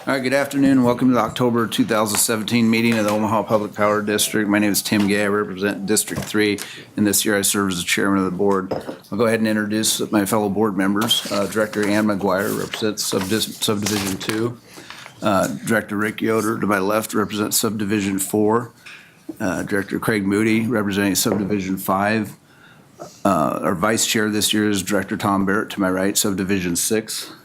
All right, good afternoon. Welcome to the October 2017 meeting of the Omaha Public Power District. My name is Tim Gay. I represent District 3, and this year I serve as the chairman of the board. I'll go ahead and introduce my fellow board members. Director Ann McGuire represents Subdivision 2. Director Rick Yoder to my left represents Subdivision 4. Director Craig Moody representing Subdivision 5. Our vice chair this year is Director Tom Barrett to my right, Subdivision 6.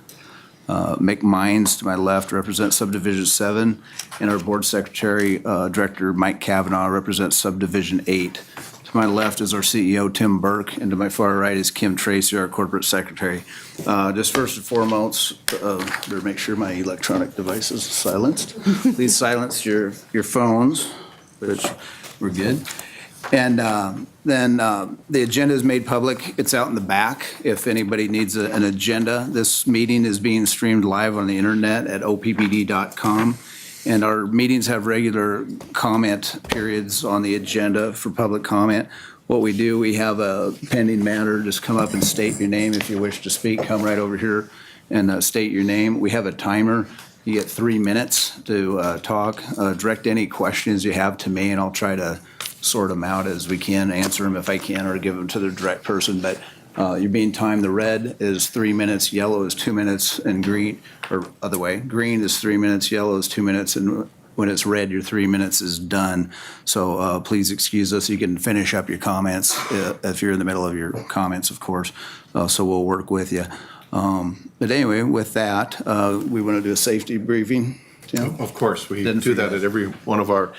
Mick Mines to my left represents Subdivision 7, and our board secretary, Director Mike Kavanaugh, represents Subdivision 8. To my left is our CEO, Tim Burke, and to my far right is Kim Tracy, our corporate secretary. Just first and foremost, better make sure my electronic device is silenced. Please silence your phones, which we're good. And then the agenda is made public. It's out in the back. If anybody needs an agenda, this meeting is being streamed live on the internet at OPPD.com. And our meetings have regular comment periods on the agenda for public comment. What we do, we have a pending matter. Just come up and state your name. If you wish to speak, come right over here and state your name. We have a timer. You get 3 minutes to talk. Direct any questions you have to me, and I'll try to sort them out as we can, answer them if I can, or give them to the direct person. But you're being timed. The red is 3 minutes, yellow is 2 minutes, and green, or other way, green is 3 minutes, yellow is 2 minutes, and when it's red, your 3 minutes is done. So please excuse us. You can finish up your comments if you're in the middle of your comments, of course. So we'll work with you. But anyway, with that, we want to do a safety briefing. Tim? Of course, we do that at every one of our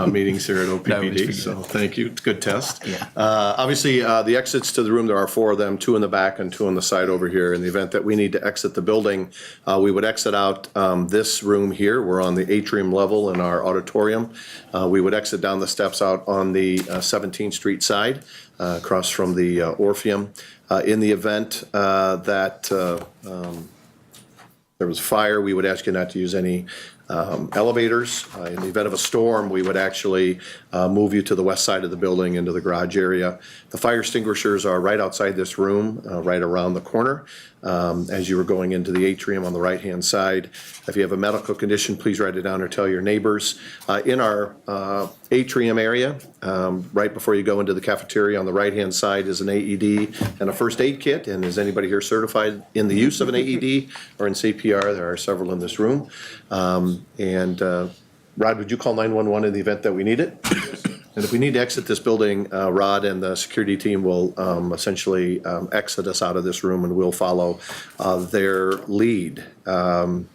meetings here at OPPD, so thank you. It's a good test. Yeah. Obviously, the exits to the room, there are 4 of them, 2 in the back and 2 on the side over here. In the event that we need to exit the building, we would exit out this room here. We're on the atrium level in our auditorium. We would exit down the steps out on the 17th Street side, across from the Orpheum. In the event that there was fire, we would ask you not to use any elevators. In the event of a storm, we would actually move you to the west side of the building into the garage area. The fire extinguishers are right outside this room, right around the corner. As you were going into the atrium on the right-hand side. If you have a medical condition, please write it down or tell your neighbors. In our atrium area, right before you go into the cafeteria on the right-hand side is an AED and a first aid kit. And is anybody here certified in the use of an AED or in CPR? There are several in this room. Rod, would you call 911 in the event that we need it? And if we need to exit this building, Rod and the security team will essentially exit us out of this room, and we'll follow their lead. And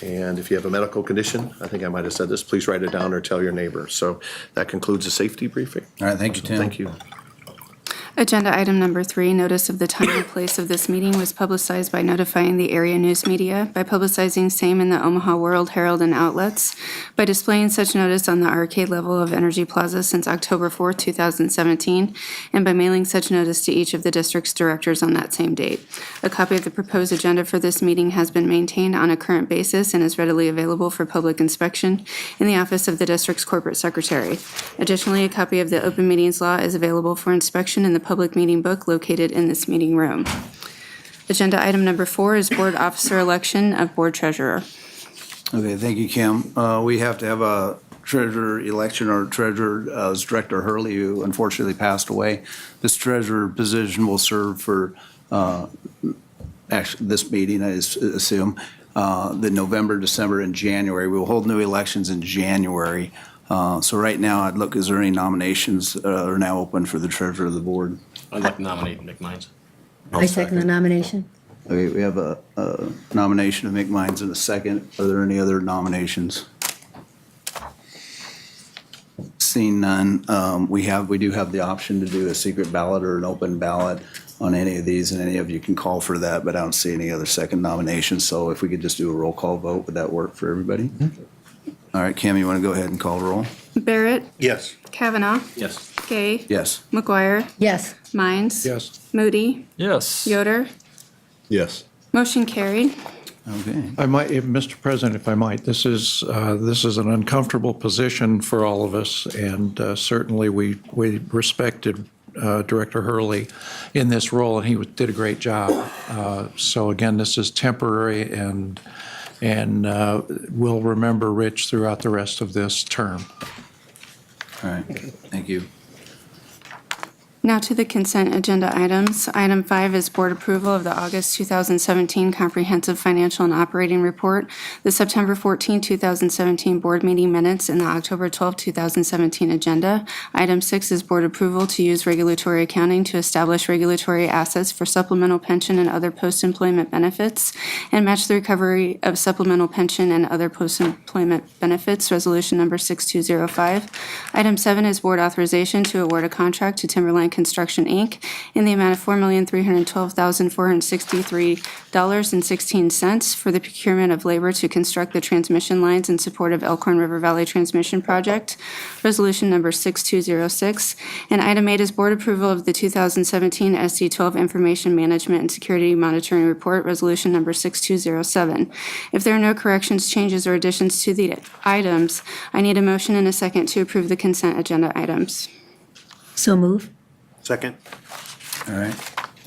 if you have a medical condition, I think I might have said this, please write it down or tell your neighbor. So that concludes the safety briefing. All right, thank you, Tim. Thank you. Agenda item number 3, notice of the time and place of this meeting was publicized by notifying the area news media, by publicizing same in the Omaha World Herald and outlets, by displaying such notice on the arcade level of Energy Plaza since October 4, 2017, and by mailing such notice to each of the district's directors on that same date. A copy of the proposed agenda for this meeting has been maintained on a current basis and is readily available for public inspection in the office of the district's corporate secretary. Additionally, a copy of the open meetings law is available for inspection in the public meeting book located in this meeting room. Agenda item number 4 is board officer election of board treasurer. Okay, thank you, Kim. We have to have a treasurer election. Our treasurer is Director Hurley, who unfortunately passed away. This treasurer position will serve for actually this meeting, I assume, the November, December, and January. We will hold new elections in January. So right now, I'd look, is there any nominations are now open for the treasurer of the board? I'd like to nominate Mick Mines. I second the nomination. Okay, we have a nomination of Mick Mines in a second. Are there any other nominations? Seeing none, we do have the option to do a secret ballot or an open ballot on any of these, and any of you can call for that, but I don't see any other second nominations. So if we could just do a roll call vote, would that work for everybody? Mm-hmm. All right, Kim, you want to go ahead and call roll? Barrett, Yes. Kavanaugh, Yes. Gay, Yes. McGuire, Yes. Mines, Yes. Moody, Yes. Yoder. Yes. Motion carried. Okay. I might, Mr. President, if I might, this is an uncomfortable position for all of us, and certainly we respected Director Hurley in this role, and he did a great job. So again, this is temporary, and and we'll remember Rich throughout the rest of this term. All right, thank you. Now to the consent agenda items. Item 5 is board approval of the August 2017 Comprehensive Financial and Operating Report, the September 14, 2017 board meeting minutes, and the October 12, 2017 agenda. Item 6 is board approval to use regulatory accounting to establish regulatory assets for supplemental pension and other post-employment benefits and match the recovery of supplemental pension and other post-employment benefits, resolution number 6205. Item 7 is board authorization to award a contract to Timberline Construction, Inc. in the amount of $4,312,463.16 for the procurement of labor to construct the transmission lines in support of Elkhorn River Valley Transmission Project, resolution number 6206. And item 8 is board approval of the 2017 SC12 Information Management and Security Monitoring Report, resolution number 6207. If there are no corrections, changes, or additions to the items, I need a motion and a second to approve the consent agenda items. So move. Second? All right.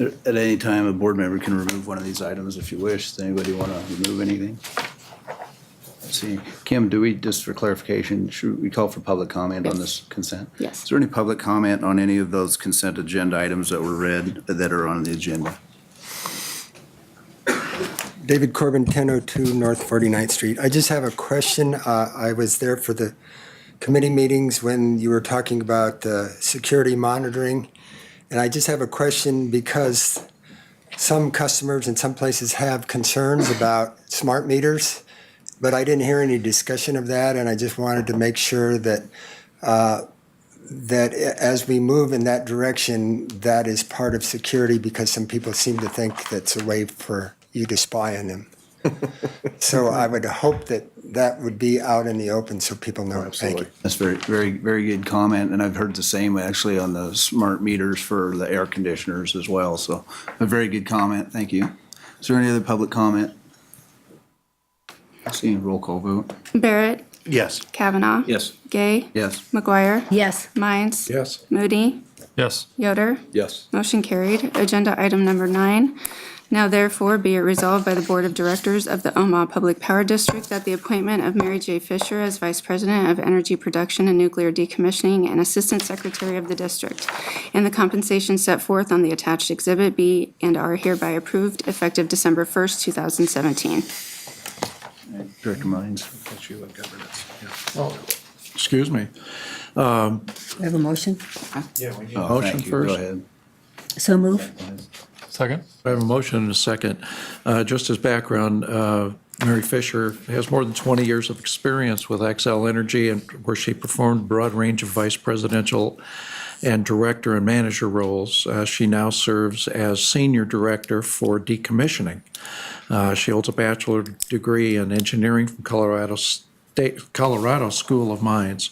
At any time, a board member can remove one of these items if you wish. Does anybody want to remove anything? Let's see. Kim, do we, just for clarification, should we call for public comment on this consent? Yes. Is there any public comment on any of those consent agenda items that were read that are on the agenda? David Corbin, 1002 North 49th Street. I just have a question. I was there for the committee meetings when you were talking about security monitoring. And I just have a question because some customers in some places have concerns about smart meters, but I didn't hear any discussion of that. And I just wanted to make sure that that as we move in that direction, that is part of security, because some people seem to think that's a way for you to spy on them. So I would hope that that would be out in the open so people know. Thank you. That's very good comment, and I've heard the same actually on the smart meters for the air conditioners as well, so a very good comment, thank you. Is there any other public comment? Seeing roll call vote. Barrett, Yes. Kavanaugh. Yes. Gay. Yes. McGuire. Yes. Mines. Yes. Moody. Yes. Yoder. Yes. Motion carried. Agenda item number 9. Now therefore be it resolved by the Board of Directors of the Omaha Public Power District that the appointment of Mary J. Fisher as Vice President of Energy Production and Nuclear Decommissioning and Assistant Secretary of the District, and the compensation set forth on the attached exhibit be and are hereby approved effective December 1st, 2017. Director Mines. Excuse me. We have a motion. Oh, Motion thank you. first. Go ahead. So move. Second? I have a motion and a second. Just as background, Mary Fisher has more than 20 years of experience with Xcel Energy, and where she performed a broad range of vice presidential and director and manager roles. She now serves as senior director for decommissioning. She holds a bachelor degree in engineering from Colorado School of Mines.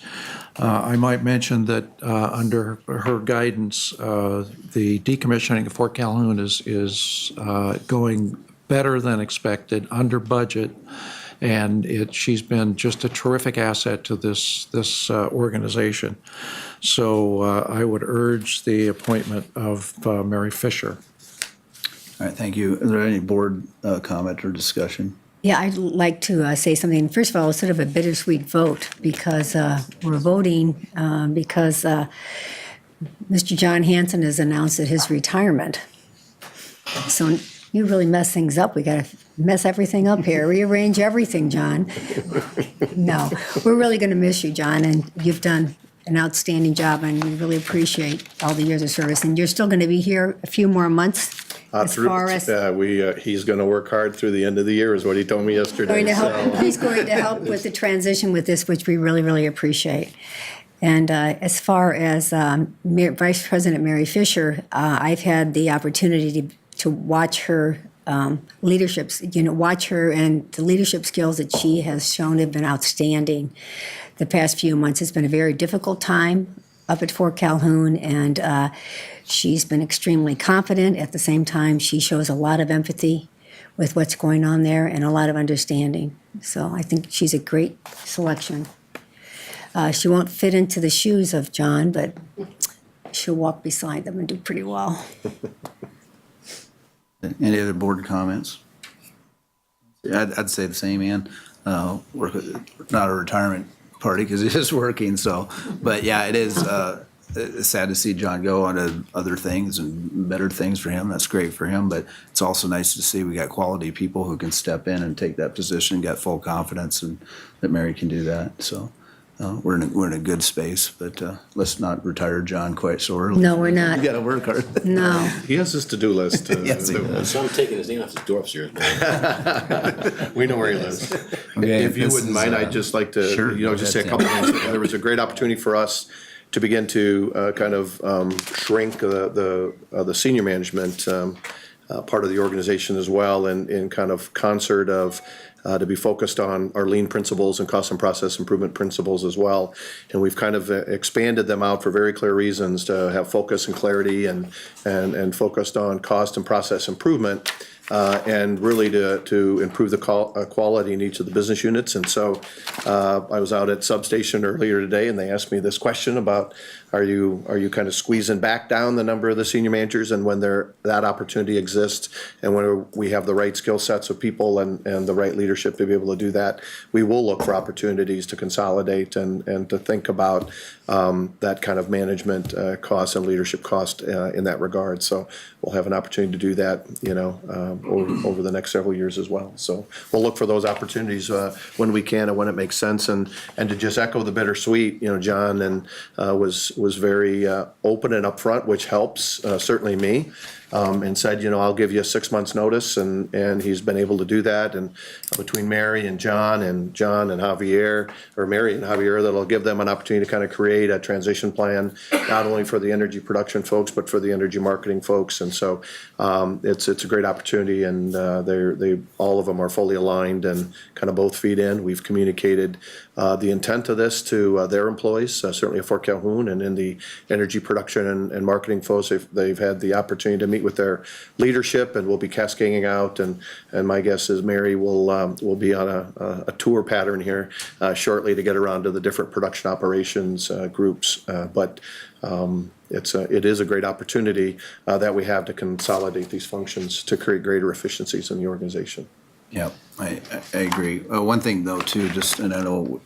I might mention that under her guidance, the decommissioning of Fort Calhoun is going better than expected, under budget, and she's been just a terrific asset to this organization. So I would urge the appointment of Mary Fisher. All right, thank you. Is there any board comment or discussion? Yeah, I'd like to say something. First of all, it's sort of a bittersweet vote because we're voting because Mr. John Hanson has announced that his retirement. So you really mess things up. We got to mess everything up here, rearrange everything, John. No, we're really going to miss you, John, and you've done an outstanding job, and we really appreciate all the years of service. And you're still going to be here a few more months. As far as He's going to work hard through the end of the year, is what he told me yesterday. he's going to help with the transition with this, which we really, really appreciate. And as far as Vice President Mary Fisher, I've had the opportunity to watch her leadership, watch her, and the leadership skills that she has shown have been outstanding the past few months. It's been a very difficult time up at Fort Calhoun, and she's been extremely confident. At the same time, she shows a lot of empathy with what's going on there and a lot of understanding. So I think she's a great selection. She won't fit into the shoes of John, but she'll walk beside them and do pretty well. Any other board comments? I'd say the same, Ann. Work, not a retirement party because he's just working, so, but yeah, it is, it's sad to see John go on to other things and better things for him. That's great for him, but it's also nice to see we got quality people who can step in and take that position, got full confidence, and that Mary can do that, so. We're in a good space, but let's not retire John quite so early. No, we're not. You gotta work hard. No. He has his to-do list. Yes, he does. So I'm taking his name off his door upstairs. We know where he lives. Okay, If you this wouldn't is, mind, I'd just like to, sure, go just say a ahead, couple things. There was a great opportunity for us to begin to kind of shrink the senior management part of the organization as well, and in kind of concert of to be focused on our lean principles and cost and process improvement principles as well. And we've kind of expanded them out for very clear reasons to have focus and clarity and focused on cost and process improvement. And really to improve the quality in each of the business units. And so I was out at Substation earlier today, and they asked me this question about, are you kind of squeezing back down the number of the senior managers, and when that opportunity exists, and when we have the right skill sets of people and the right leadership to be able to do that, we will look for opportunities to consolidate and to think about that kind of management cost and leadership cost in that regard. So we'll have an opportunity to do that, over the next several years as well. So we'll look for those opportunities when we can and when it makes sense. And to just echo the bittersweet, John was very open and upfront, which helps certainly me. And said, I'll give you a 6 months notice, and he's been able to do that. And between Mary and John and Javier, or Mary and Javier, that'll give them an opportunity to kind of create a transition plan, not only for the energy production folks, but for the energy marketing folks. And so it's a great opportunity, and they all of them are fully aligned and kind of both feed in. We've communicated the intent of this to their employees, certainly at Fort Calhoun, and in the energy production and marketing folks. They've had the opportunity to meet with their leadership, and we'll be cascading out. And my guess is Mary will be on a tour pattern here shortly to get around to the different production operations groups. But it is a great opportunity that we have to consolidate these functions to create greater efficiencies in the organization. Yeah, I agree. One thing though too, and I don't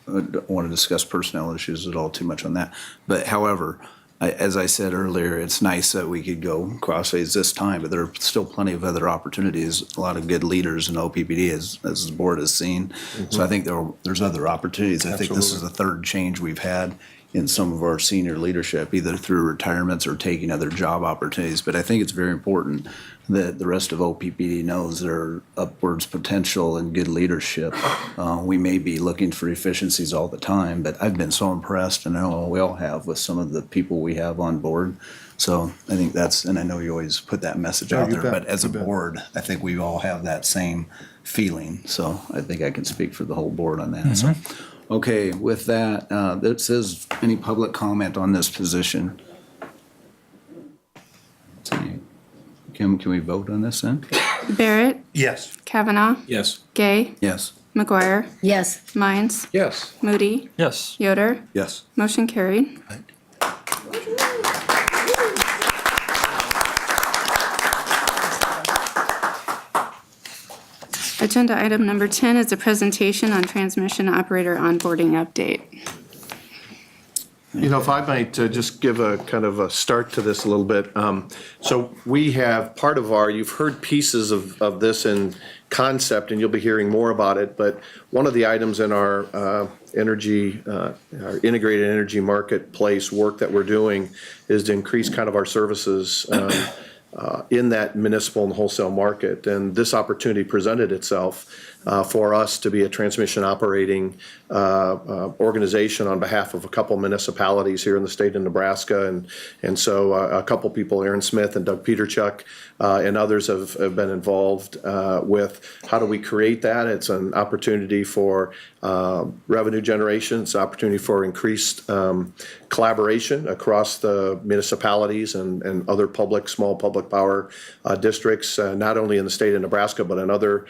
want to discuss personnel issues at all too much on that, but however, as I said earlier, it's nice that we could go crossways this time, but there are still plenty of other opportunities, a lot of good leaders in OPPD as the board has seen. Mm-hmm. So I think there's other opportunities. I think this is the third change we've had in some of our senior leadership, either through retirements or taking other job opportunities. But I think it's very important that the rest of OPPD knows there are upwards potential and good leadership. We may be looking for efficiencies all the time, but I've been so impressed, and I know we all have, with some of the people we have on board. So I think and I know you always put that message out there, but as a board, I think we all have that same feeling. So I think I can speak for the whole board on that. Mm-hmm. So, okay, with that, that says any public comment on this position? Can we vote on this then? Barrett, Yes. Kavanaugh, Yes. Gay, Yes. McGuire, Yes. Mines, Yes. Moody, Yes. Yoder. Yes. Motion carried. Agenda item number 10 is a presentation on transmission operator onboarding update. If I might just give a kind of a start to this a little bit. So we have part of you've heard pieces of this in concept, and you'll be hearing more about it, but one of the items in our our integrated energy marketplace work that we're doing is to increase kind of our services in that municipal and wholesale market. And this opportunity presented itself for us to be a transmission operating organization on behalf of a couple municipalities here in the state of Nebraska. And so a couple people, Aaron Smith and Doug Peterchuk, and others have been involved with how do we create that. It's an opportunity for revenue generation. It's an opportunity for increased collaboration across the municipalities and other small public power districts, not only in the state of Nebraska, but in other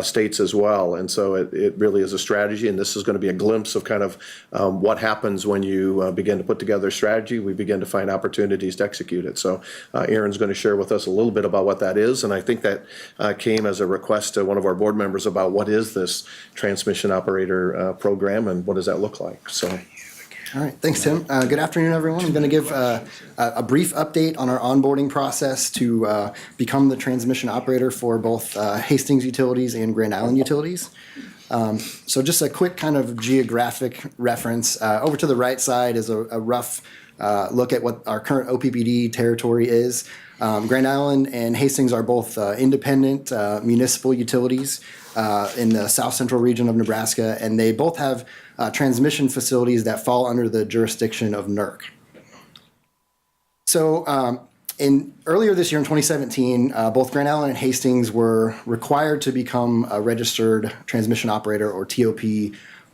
states as well. well. And so it really is a strategy, and this is going to be a glimpse of kind of what happens when you begin to put together a strategy. We begin to find opportunities to execute it. So Aaron's going to share with us a little bit about what that is, and I think that came as a request to one of our board members about what is this transmission operator program and what does that look like. So. All right, thanks, Tim. Good afternoon, everyone. I'm going to give a brief update on our onboarding process to become the transmission operator for both Hastings Utilities and Grand Island Utilities. So just a quick kind of geographic reference. Over to the right side is a rough look at what our current OPPD territory is. Grand Island and Hastings are both independent municipal utilities in the south central region of Nebraska, and they both have transmission facilities that fall under the jurisdiction of NERC. So earlier this year in 2017, both Grand Island and Hastings were required to become a registered transmission operator, or TOP,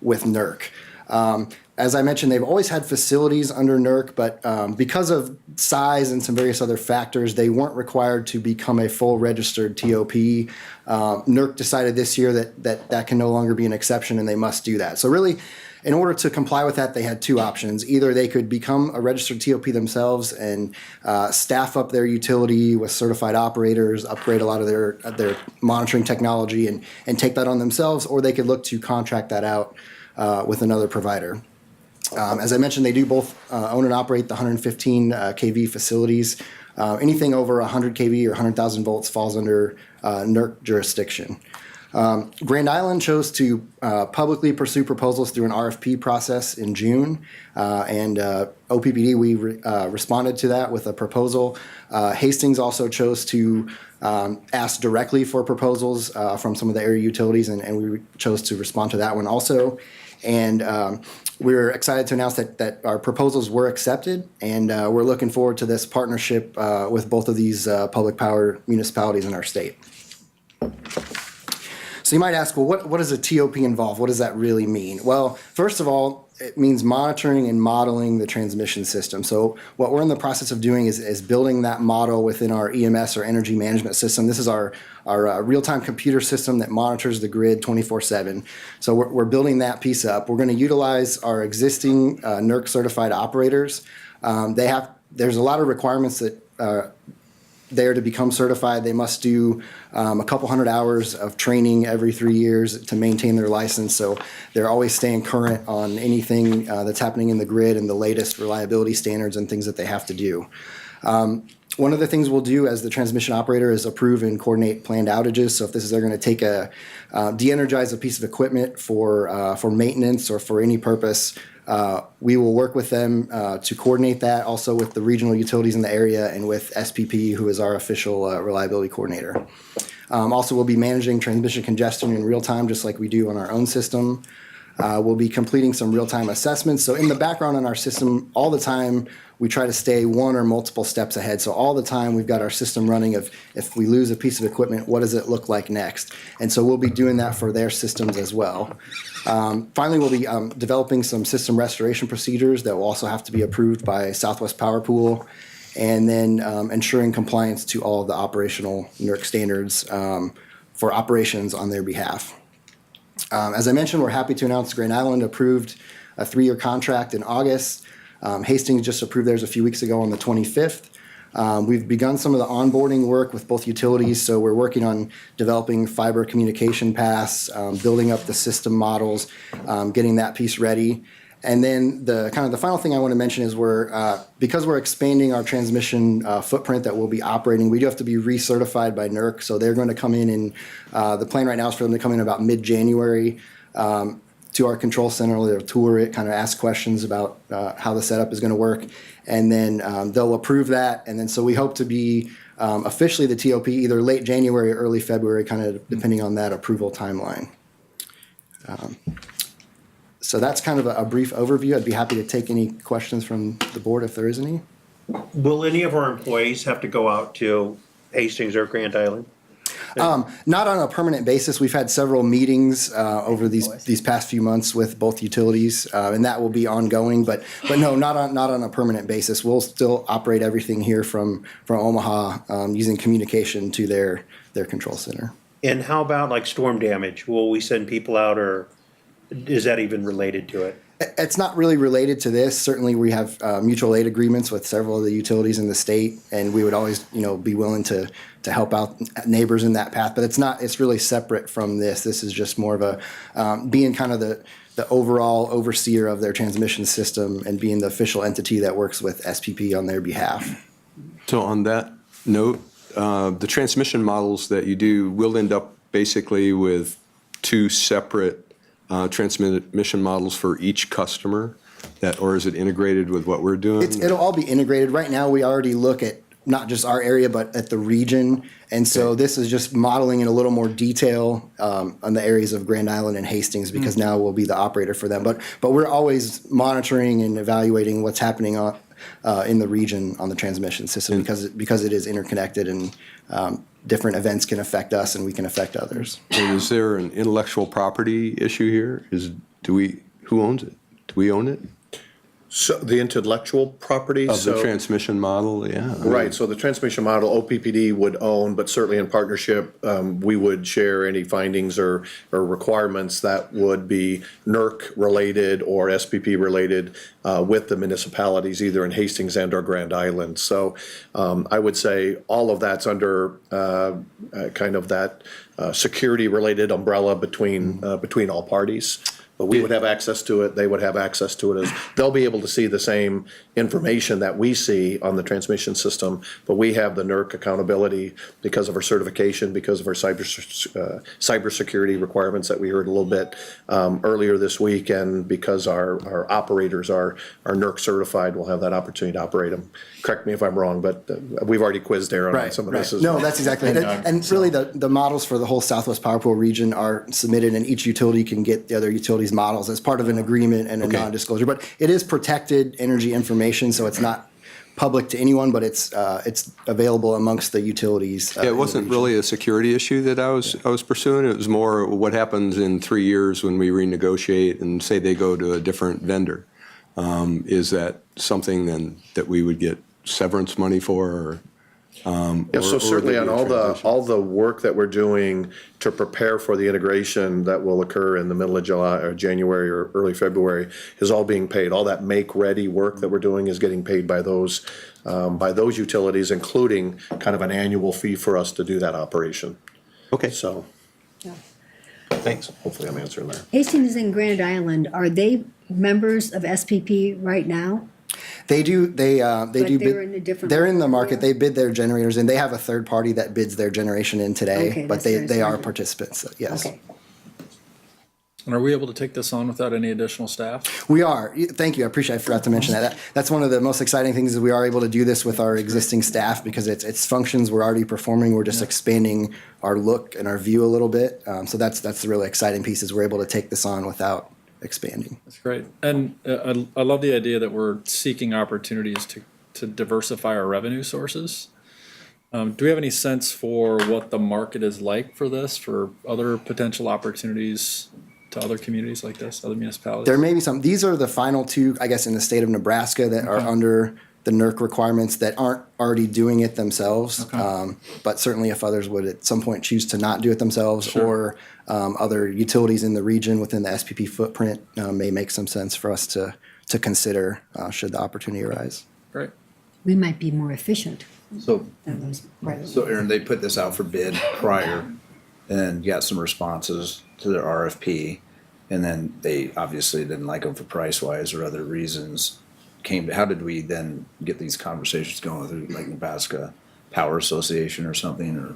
with NERC. As I mentioned, they've always had facilities under NERC, but because of size and some various other factors, they weren't required to become a full registered TOP. NERC decided this year that can no longer be an exception, and they must do that. So really, in order to comply with that, they had two options. Either they could become a registered TOP themselves and staff up their utility with certified operators, upgrade a lot of their monitoring technology, and take that on themselves, or they could look to contract that out with another provider. As I mentioned, they do both own and operate the 115 kV facilities. Anything over 100 kV or 100,000 volts falls under NERC jurisdiction. Grand Island chose to publicly pursue proposals through an RFP process in June, and OPPD, we responded to that with a proposal. Hastings also chose to ask directly for proposals from some of the area utilities, and we chose to respond to that one also. And we're excited to announce that our proposals were accepted, and we're looking forward to this partnership with both of these public power municipalities in our state. So you might ask, well, what does a TOP involve? What does that really mean? Well, first of all, it means monitoring and modeling the transmission system. So what we're in the process of doing is building that model within our EMS, or energy management system. This is our real-time computer system that monitors the grid 24/7. So we're building that piece up. We're going to utilize our existing NERC certified operators. There's a lot of requirements that there to become certified. They must do a couple hundred hours of training every 3 years to maintain their license. So they're always staying current on anything that's happening in the grid and the latest reliability standards and things that they have to do. One of the things we'll do as the transmission operator is approve and coordinate planned outages. So if they're going to take de-energize a piece of equipment for maintenance or for any purpose, we will work with them to coordinate that, also with the regional utilities in the area and with SPP, who is our official reliability coordinator. Also, we'll be managing transmission congestion in real time, just like we do on our own system. We'll be completing some real-time assessments. So in the background on our system, all the time, we try to stay one or multiple steps ahead. So all the time, we've got our system running of, if we lose a piece of equipment, what does it look like next? And so we'll be doing that for their systems as well. Finally, we'll be developing some system restoration procedures that will also have to be approved by Southwest Power Pool, and then ensuring compliance to all of the operational NERC standards for operations on their behalf. As I mentioned, we're happy to announce Grand Island approved a 3-year contract in August. Hastings just approved theirs a few weeks ago on the 25th. We've begun some of the onboarding work with both utilities, so we're working on developing fiber communication paths, building up the system models, getting that piece ready. And then the final thing I want to mention is because we're expanding our transmission footprint that we'll be operating, we do have to be recertified by NERC. So they're going to come in the plan right now is for them to come in about mid-January to our control center. They'll tour it, kind of ask questions about how the setup is going to work, and then they'll approve that. And then so we hope to be officially the TOP either late January or early February, kind of depending on that approval timeline. So that's kind of a brief overview. I'd be happy to take any questions from the board if there is any. Will any of our employees have to go out to Hastings or Grand Island? Not on a permanent basis. We've had several meetings over these past few months with both utilities, and that will be ongoing. But no, not on a permanent basis. We'll still operate everything here from Omaha using communication to their control center. And how about like storm damage? Will we send people out, or is that even related to it? It's not really related to this. Certainly, we have mutual aid agreements with several of the utilities in the state, and we would always, be willing to help out neighbors in that path. But it's not. It's really separate from this. This is just more of a being kind of the overall overseer of their transmission system and being the official entity that works with SPP on their behalf. So on that note, the transmission models that you do will end up basically with two separate transmission models for each customer, or is it integrated with what we're doing? It'll all be integrated. Right now, we already look at not just our area, but at the region. And so this is just modeling in a little more detail on the areas of Grand Island and Hastings, because now we'll be the operator for them. But we're always monitoring and evaluating what's happening in the region on the transmission system, because it is interconnected, and different events can affect us and we can affect others. And is there an intellectual property issue here? Who owns it? Do we own it? So the intellectual property. Of the transmission model, yeah. Right, so the transmission model, OPPD would own, but certainly in partnership, we would share any findings or requirements that would be NERC-related or SPP-related with the municipalities, either in Hastings and or Grand Island. So I would say all of that's under kind of that security-related umbrella between all parties. But we would have access to it, they would have access to it, they'll be able to see the same information that we see on the transmission system, but we have the NERC accountability because of our certification, because of our cybersecurity requirements that we heard a little bit earlier this week, and because our operators are NERC certified, we'll have that opportunity to operate them. Correct me if I'm wrong, but we've already quizzed Aaron on some of this as well. No, that's exactly it. And really, the models for the whole Southwest Power Pool region are submitted, and each utility can get the other utilities' models as part of an agreement and a non-disclosure. But it is protected energy information, so it's not public to anyone, but it's available amongst the utilities. Yeah, it wasn't really a security issue that I was pursuing. It was more what happens in 3 years when we renegotiate and say they go to a different vendor. Is that something then that we would get severance money for, or? Yeah, so certainly on all the work that we're doing to prepare for the integration that will occur in the middle of July or January or early February is all being paid. All that make-ready work that we're doing is getting paid by those utilities, including kind of an annual fee for us to do that operation. Okay. So, thanks. Hopefully I'm answering that. Hastings and Grand Island, are they members of SPP right now? They do. They But do. they're in a different They're in the market. market. They bid their generators, and they have a third party that bids their generation in today. Okay, but that's they are very participants. Yes. Okay. And are we able to take this on without any additional staff? We are. Thank you. I appreciate. I forgot to mention that. That's one of the most exciting things is we are able to do this with our existing staff because it's functions we're already performing. We're just expanding our look and our view a little bit. So that's the really exciting piece is we're able to take this on without expanding. That's great. And I love the idea that we're seeking opportunities to diversify our revenue sources. Do we have any sense for what the market is like for this, for other potential opportunities to other communities like this, other municipalities? There may be some. These are the final two, I guess, in the state of Nebraska that are under the NERC requirements that aren't already doing it themselves. But certainly if others would at some point choose to not do it themselves or other utilities in the region within the SPP footprint may make some sense for us to consider should the opportunity arise. Great. We might be more efficient So, than those private. so Aaron, they put this out for bid prior and got some responses to their RFP. And then they obviously didn't like them for price-wise or other reasons. How did we then get these conversations going through like Nebraska Power Association or something, or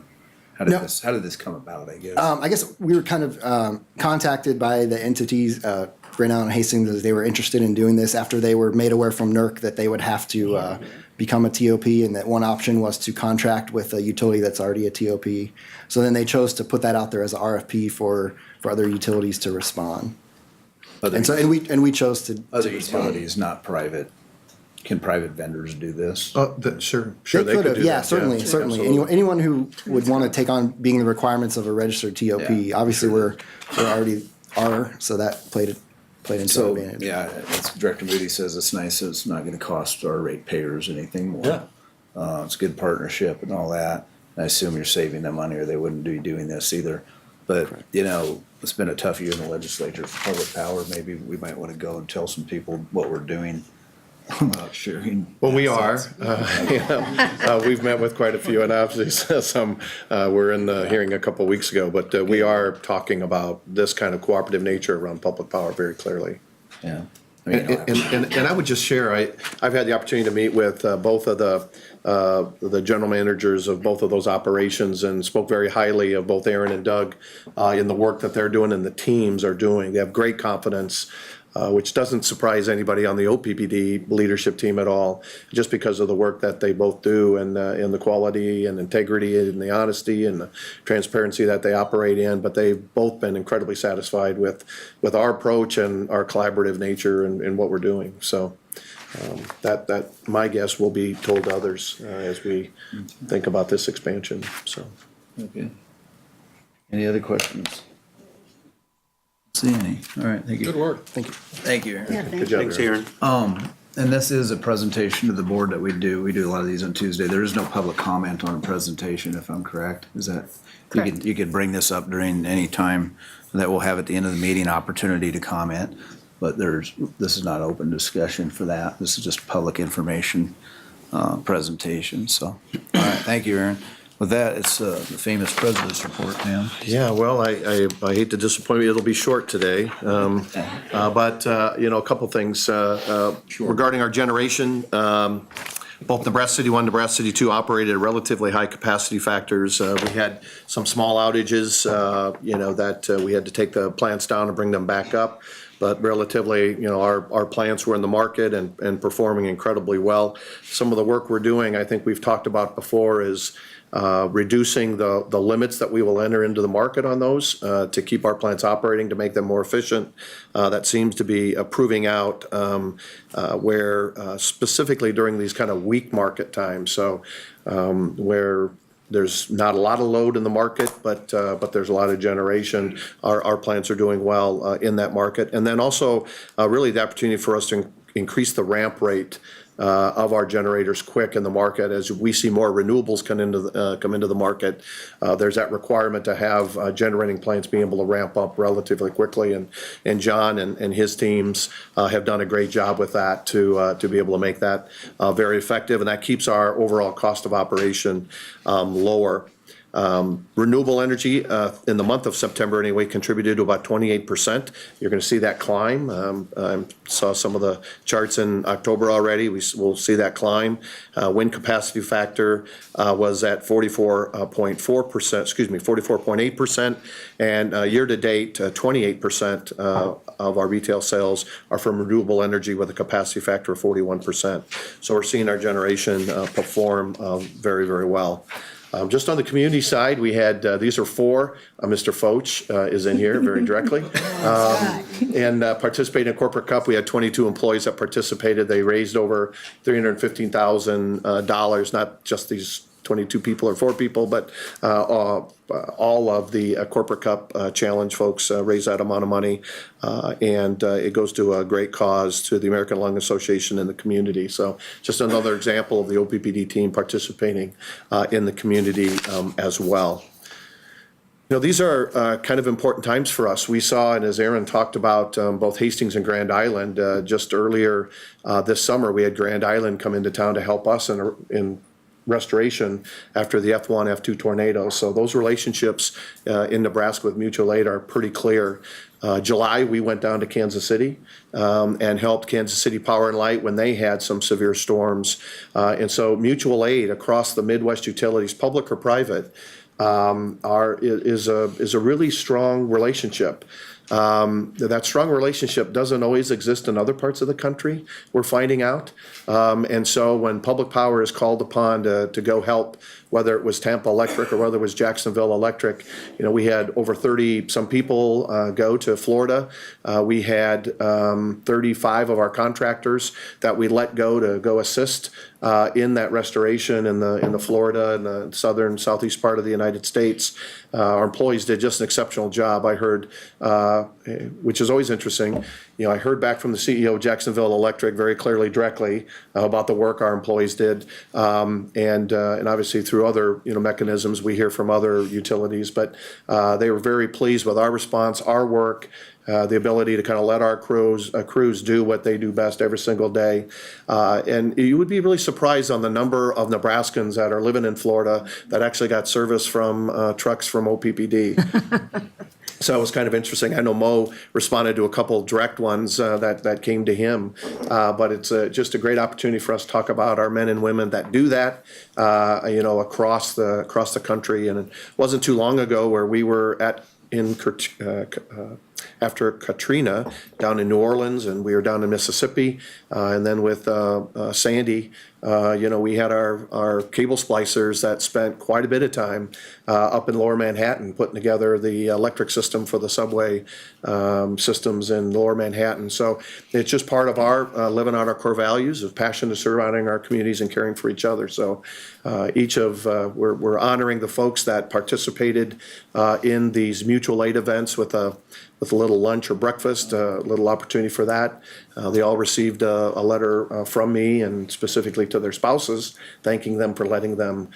how did this come about, I guess? I guess we were kind of contacted by the entities, Grand Island and Hastings, that they were interested in doing this after they were made aware from NERC that they would have to become a TOP, and that one option was to contract with a utility that's already a TOP. So then they chose to put that out there as an RFP for other utilities to respond. And we chose to Other respond. utilities, not private. Can private vendors do this? Sure, They could have, do yeah, that. certainly. Anyone who would want to take on being the requirements of a registered TOP. Yeah, Obviously, we're already are, so that played into our So, advantage. yeah, as Director Moody says, it's nice that it's not gonna cost our ratepayers anything more. Yeah. It's a good partnership and all that. I assume you're saving them money or they wouldn't be doing this either. But, you know, it's been a tough year in the legislature for public power. Maybe we might want to go and tell some people what we're doing about sharing. Well, we are. assets. We've met with quite a few, and obviously some were in the hearing a couple of weeks ago, but we are talking about this kind of cooperative nature around public power very clearly. Yeah. I mean, you don't have to- And I would just share, I've had the opportunity to meet with both of the general managers of both of those operations and spoke very highly of both Aaron and Doug in the work that they're doing and the teams are doing. They have great confidence, which doesn't surprise anybody on the OPPD leadership team at all, just because of the work that they both do and the quality and integrity and the honesty and the transparency that they operate in. But they've both been incredibly satisfied with our approach and our collaborative nature and what we're doing. So that my guess will be told to others as we think about this expansion. So. Okay. Any other questions? See any? All right, thank you. Good work. Thank you. Thank you, Aaron. Yeah, thank Good you. job, Thanks, Aaron. Aaron. And this is a presentation to the board that we do. We do a lot of these on Tuesday. There is no public comment on a presentation, if I'm correct. Is that? Correct. You could bring this up during any time that we'll have at the end of the meeting, opportunity to comment. But this is not open discussion for that. This is just public information, presentation. So, all right, thank you, Aaron. With that, it's the famous president's report, Pam. Yeah, well, I hate to disappoint you, it'll be short today. But, you know, a couple things regarding our generation. Both Nebraska City 1 and Nebraska City 2 operated at relatively high capacity factors. We had some small outages, you know, that we had to take the plants down and bring them back up. But relatively, you know, our plants were in the market and performing incredibly well. Some of the work we're doing, I think we've talked about before, is reducing the limits that we will enter into the market on those to keep our plants operating, to make them more efficient. That seems to be proving out where specifically during these kind of weak market times. So where there's not a lot of load in the market, but there's a lot of generation. Our plants are doing well in that market. And then also really the opportunity for us to increase the ramp rate of our generators quick in the market. As we see more renewables come into the market, there's that requirement to have generating plants being able to ramp up relatively quickly. And John and his teams have done a great job with that to be able to make that very effective. And that keeps our overall cost of operation lower. Renewable energy in the month of September anyway contributed to about 28%. You're going to see that climb. I saw some of the charts in October already. We'll see that climb. Wind capacity factor was at 44.4%, excuse me, 44.8%. And year to date, 28% of our retail sales are from renewable energy with a capacity factor of 41%. So we're seeing our generation perform very, very well. Just on the community side, we had, these are four, Mr. Foch is in here very directly. And participating in Corporate Cup, we had 22 employees that participated. They raised over $315,000, not just these 22 people or 4 people, but all of the Corporate Cup Challenge folks raise that amount of money. And it goes to a great cause to the American Lung Association and the community. So just another example of the OPPD team participating in the community as well. You know, these are kind of important times for us. We saw, and as Aaron talked about, both Hastings and Grand Island, just earlier this summer, we had Grand Island come into town to help us in restoration after the F1, F2 tornadoes. So those relationships in Nebraska with mutual aid are pretty clear. July, we went down to Kansas City and helped Kansas City Power and Light when they had some severe storms. And so mutual aid across the Midwest utilities, public or private, is a really strong relationship. That strong relationship doesn't always exist in other parts of the country, we're finding out. And so when public power is called upon to go help, whether it was Tampa Electric or whether it was Jacksonville Electric, you know, we had over 30-some people go to Florida. We had 35 of our contractors that we let go to go assist in that restoration in the Florida and the southern, southeast part of the United States. Our employees did just an exceptional job. I heard, which is always interesting, I heard back from the CEO of Jacksonville Electric very clearly, directly, about the work our employees did. And obviously through other, mechanisms, we hear from other utilities, but they were very pleased with our response, our work, the ability to kind of let our crews do what they do best every single day. And you would be really surprised on the number of Nebraskans that are living in Florida that actually got service from trucks from OPPD. So it was kind of interesting. I know Mo responded to a couple direct ones that came to him, but it's just a great opportunity for us to talk about our men and women that do that, across the country. And it wasn't too long ago where we were after Katrina down in New Orleans, and we were down in Mississippi, and then with Sandy, we had our cable splicers that spent quite a bit of time up in Lower Manhattan putting together the electric system for the subway systems in Lower Manhattan. So it's just part of our living out our core values of passion to surrounding our communities and caring for each other. So we're honoring the folks that participated in these mutual aid events with a little lunch or breakfast, a little opportunity for that. They all received a letter from me and specifically to their spouses, thanking them for letting them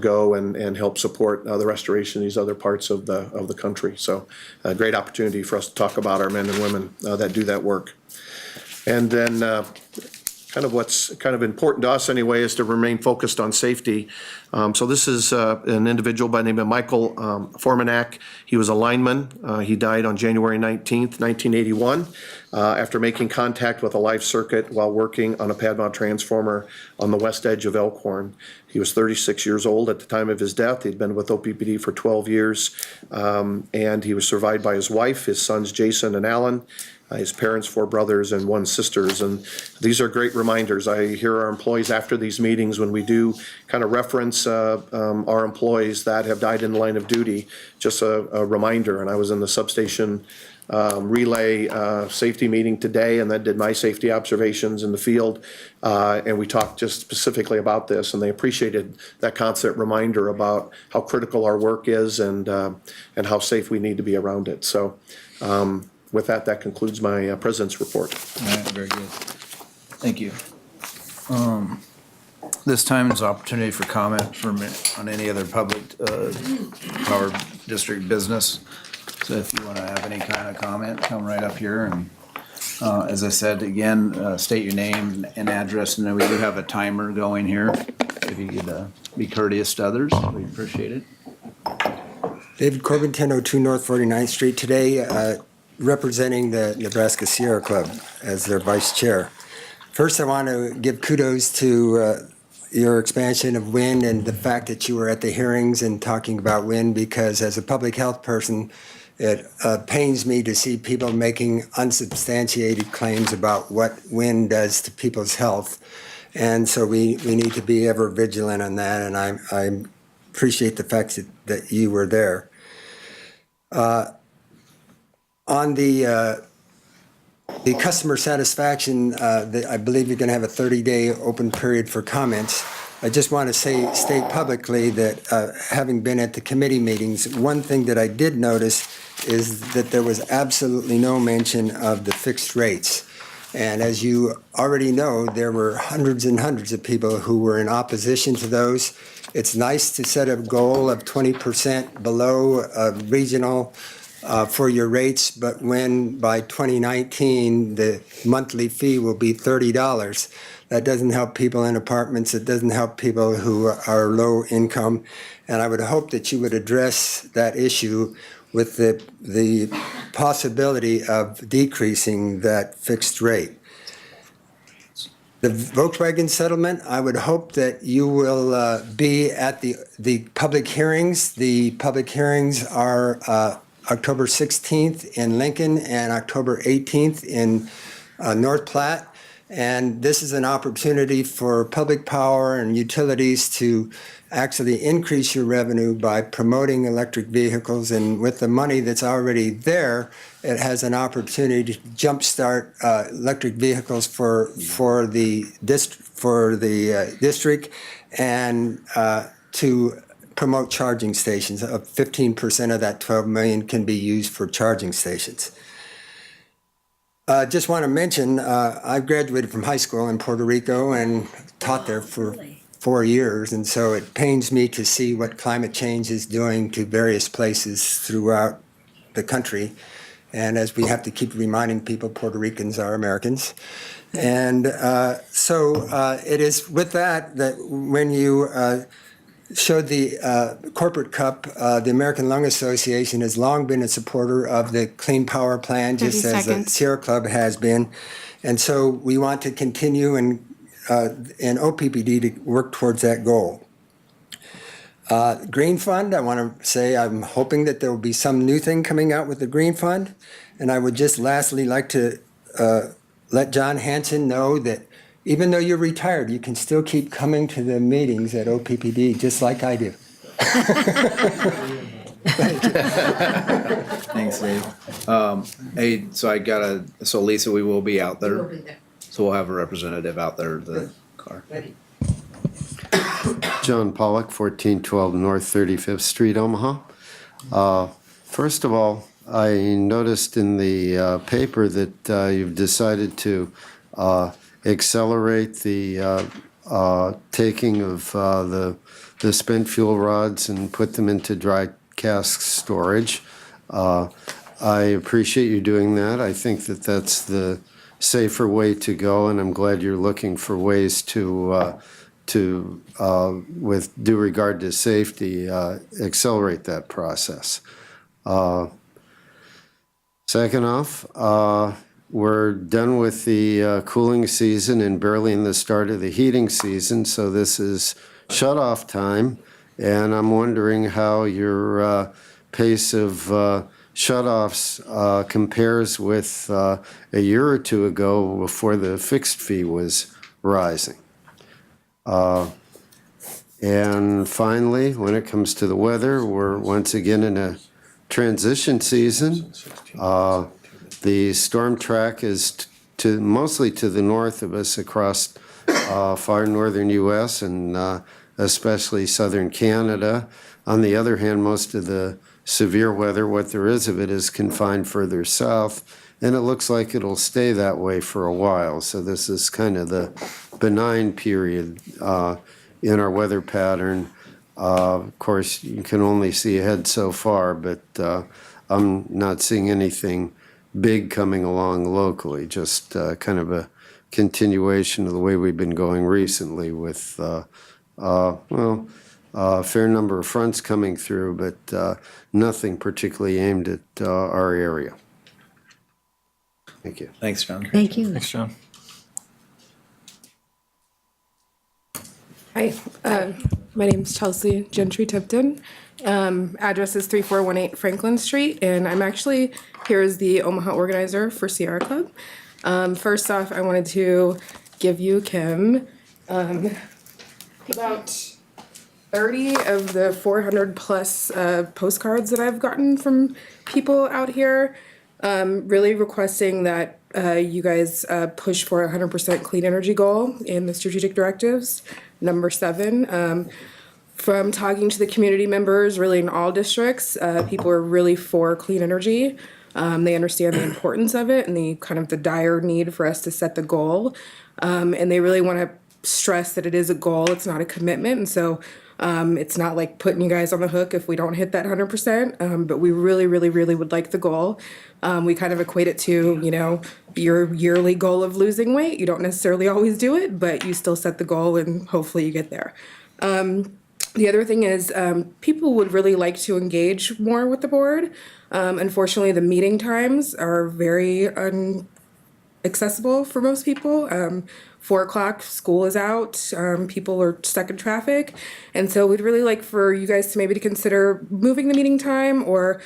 go and help support the restoration in these other parts of the country. So a great opportunity for us to talk about our men and women that do that work. And then kind of what's kind of important to us anyway is to remain focused on safety. So this is an individual by the name of Michael Formanak. He was a lineman. He died on January 19th, 1981, after making contact with a live circuit while working on a pad mount transformer on the west edge of Elkhorn. He was 36 years old at the time of his death. He'd been with OPPD for 12 years, and he was survived by his wife, his sons Jason and Alan, his parents, 4 brothers, and 1 sisters. And these are great reminders. I hear our employees after these meetings when we do kind of reference our employees that have died in the line of duty, just a reminder. And I was in the substation relay safety meeting today, and then did my safety observations in the field, and we talked just specifically about this, and they appreciated that constant reminder about how critical our work is and how safe we need to be around it. So with that concludes my president's report. All right, very good. Thank you. This time is opportunity for comment on any other public power district business. So if you want to have any kind of comment, come right up here. And as I said, again, state your name and address, and then we do have a timer going here. If you could be courteous to others, we appreciate it. David Corbin, 1002 North 49th Street. Today, representing the Nebraska Sierra Club as their vice chair. First, I want to give kudos to your expansion of wind and the fact that you were at the hearings and talking about wind, because as a public health person, it pains me to see people making unsubstantiated claims about what wind does to people's health. And so we need to be ever vigilant on that, and I appreciate the fact that you were there. On the customer satisfaction, I believe you're going to have a 30-day open period for comments. I just want to state publicly that having been at the committee meetings, one thing that I did notice is that there was absolutely no mention of the fixed rates. And as you already know, there were hundreds and hundreds of people who were in opposition to those. It's nice to set a goal of 20% below regional for your rates, but when by 2019 the monthly fee will be $30, that doesn't help people in apartments. It doesn't help people who are low income, and I would hope that you would address that issue with the possibility of decreasing that fixed rate. The Volkswagen settlement, I would hope that you will be at the public hearings. The public hearings are October 16th in Lincoln and October 18th in North Platte. And this is an opportunity for public power and utilities to actually increase your revenue by promoting electric vehicles. And with the money that's already there, it has an opportunity to jumpstart electric vehicles for the district and to promote charging stations. 15% of that 12 million can be used for charging stations. Just want to mention, I graduated from high school in Puerto Rico and taught there for 4 years, and so it pains me to see what climate change is doing to various places throughout the country. And as we have to keep reminding people, Puerto Ricans are Americans. And so it is with that when you showed the corporate cup, the American Lung Association has long been a supporter of the Clean Power Plan, just 30 as the seconds. Sierra Club has been. And so we want to continue in OPPD to work towards that goal. Green Fund, I want to say I'm hoping that there will be some new thing coming out with the Green Fund. And I would just lastly like to let John Hanson know that even though you're retired, you can still keep coming to the meetings at OPPD, just like I do. Thanks, Dave. Hey, so Lisa, we will be out there. So we'll have a representative out there, the car. John Pollock, 1412 North 35th Street, Omaha. First of all, I noticed in the paper that you've decided to accelerate the taking of the spent fuel rods and put them into dry cask storage. I appreciate you doing that. I think that that's the safer way to go, and I'm glad you're looking for ways to with due regard to safety, accelerate that process. Second off, we're done with the cooling season and barely in the start of the heating season, so this is shut-off time, and I'm wondering how your pace of shut-offs compares with a year or two ago before the fixed fee was rising. And finally, when it comes to the weather, we're once again in a transition season. The storm track is mostly to the north of us across far northern U.S. and especially southern Canada. On the other hand, most of the severe weather, what there is of it, is confined further south, and it looks like it'll stay that way for a while. So this is kind of the benign period in our weather pattern. Of course, you can only see ahead so far, but I'm not seeing anything big coming along locally, just kind of a continuation of the way we've been going recently with, a fair number of fronts coming through, but nothing particularly aimed at our area. Thank you. Thanks, John. Thank you. Thanks, John. Hi, my name's Chelsea Gentry Tipton. Address is 3418 Franklin Street, and I'm actually here as the Omaha organizer for Sierra Club. First off, I wanted to give you, Kim, about 30 of the 400 plus postcards that I've gotten from people out here, really requesting that you guys push for a 100% clean energy goal in the strategic directives, number 7. From talking to the community members, really in all districts, people are really for clean energy. They understand the importance of it and the kind of the dire need for us to set the goal. And they really want to stress that it is a goal, it's not a commitment. And so it's not like putting you guys on the hook if we don't hit that 100%, but we really, really, really would like the goal. We kind of equate it to, your yearly goal of losing weight. You don't necessarily always do it, but you still set the goal and hopefully you get there. The other thing is people would really like to engage more with the board. Unfortunately, the meeting times are very inaccessible for most people. 4 o'clock, school is out, people are stuck in traffic. And so we'd really like for you guys to maybe to consider moving the meeting time or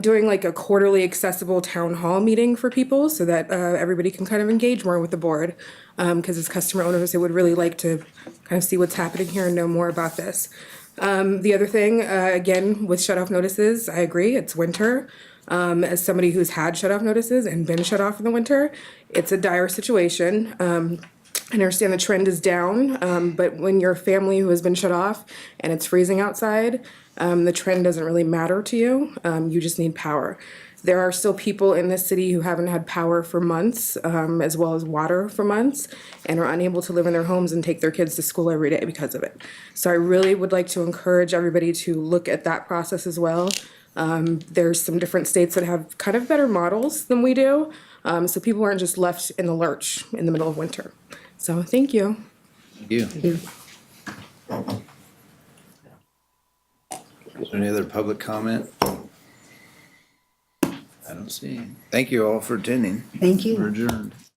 doing like a quarterly accessible town hall meeting for people so that everybody can kind of engage more with the board. Because as customer owners, they would really like to kind of see what's happening here and know more about this. The other thing, again, with shut off notices, I agree, it's winter. As somebody who's had shut off notices and been shut off in the winter, it's a dire situation. I understand the trend is down, but when you're a family who has been shut off and it's freezing outside, the trend doesn't really matter to you. You just need power. There are still people in this city who haven't had power for months, as well as water for months, and are unable to live in their homes and take their kids to school every day because of it. So I really would like to encourage everybody to look at that process as well. There's some different states that have kind of better models than we do, so people aren't just left in the lurch in the middle of winter. So thank you. Thank you. Is there any other public comment? I don't see any. Thank you all for attending. Thank you. We're adjourned.